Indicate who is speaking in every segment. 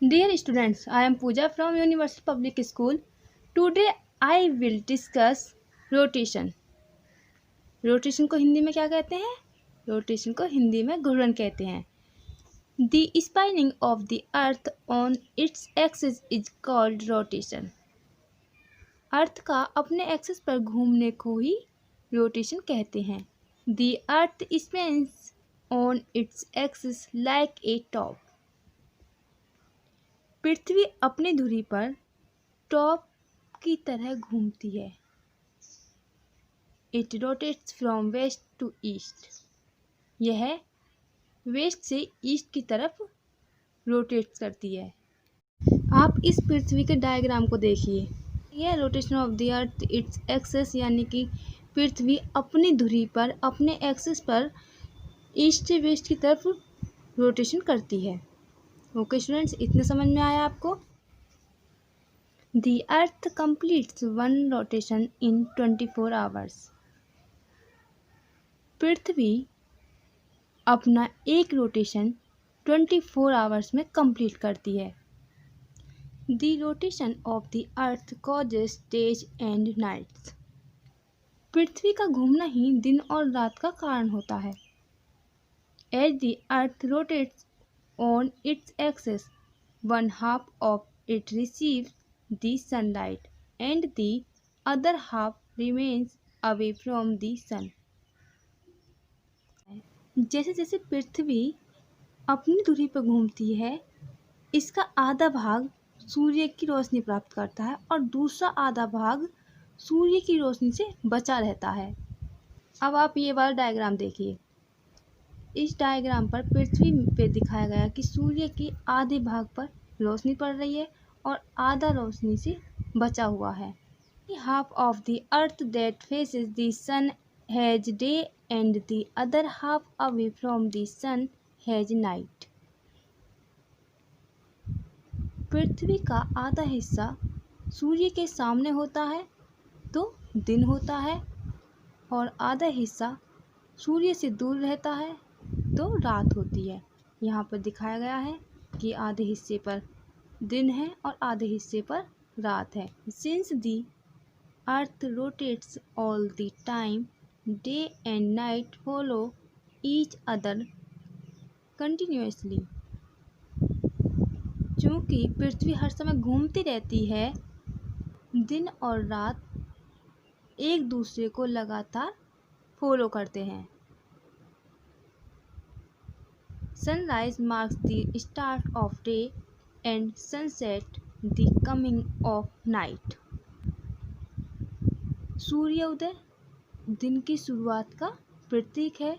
Speaker 1: Dear students, I am Pooja from Universal Public School. Today I will discuss rotation. Rotation को हिंदी में क्या कहते हैं? रोटेशन को हिंदी में घूर्णन कहते हैं. The spinning of the earth on its axis is called rotation. अर्थ का अपने एक्सिस पर घूमने को ही रोटेशन कहते हैं. The earth spins on its axis like a top. पृथ्वी अपनी धुरी पर टॉप की तरह घूमती है. It rotates from west to east. यह वेस्ट से ईस्ट की तरफ रोटेट करती है. आप इस पृथ्वी के डायग्राम को देखिए. यह rotation of the earth its axis यानी कि पृथ्वी अपनी धुरी पर अपने एक्सिस पर ईस्ट से वेस्ट की तरफ रोटेशन करती है. ओके स्टूडेंट्स, इतने समझ में आया आपको? The Earth completes one rotation in 24 hours. पृथ्वी अपना एक रोटेशन 24 आवर्स में कंप्लीट करती है. The rotation of the Earth causes days and nights. पृथ्वी का घूमना ही दिन और रात का कारण होता है. As the Earth rotates on its axis, one half of it receives the sunlight and the other half remains away from the sun. जैसे जैसे पृथ्वी अपनी धुरी पर घूमती है, इसका आधा भाग सूर्य की रोशनी प्राप्त करता है और दूसरा आधा भाग सूर्य की रोशनी से बचा रहता है. अब आप ये वाला डायग्राम देखिए. इस डायग्राम पर पृथ्वी पे दिखाया गया कि सूर्य के आधे भाग पर रोशनी पड़ रही है और आधा रोशनी से बचा हुआ है. Half of the earth that faces the sun has day and the other half away from the sun has night. पृथ्वी का आधा हिस्सा सूर्य के सामने होता है तो दिन होता है और आधा हिस्सा सूर्य से दूर रहता है तो रात होती है. यहाँ पर दिखाया गया है कि आधे हिस्से पर दिन है और आधे हिस्से पर रात है. Since the earth rotates all the time, day and night follow each other continuously. चूँकि पृथ्वी हर समय घूमती रहती है, दिन और रात एक दूसरे को लगातार फॉलो करते हैं. Sunrise marks the start of day and sunset the coming of night. सूर्योदय दिन की शुरुआत का प्रतीक है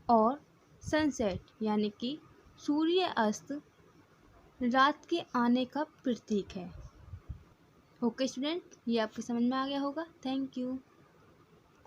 Speaker 1: और सनसेट यानी कि सूर्य अस्त रात के आने का प्रतीक है. ओके स्टूडेंट, ये आपको समझ में आ गया होगा. Thank you.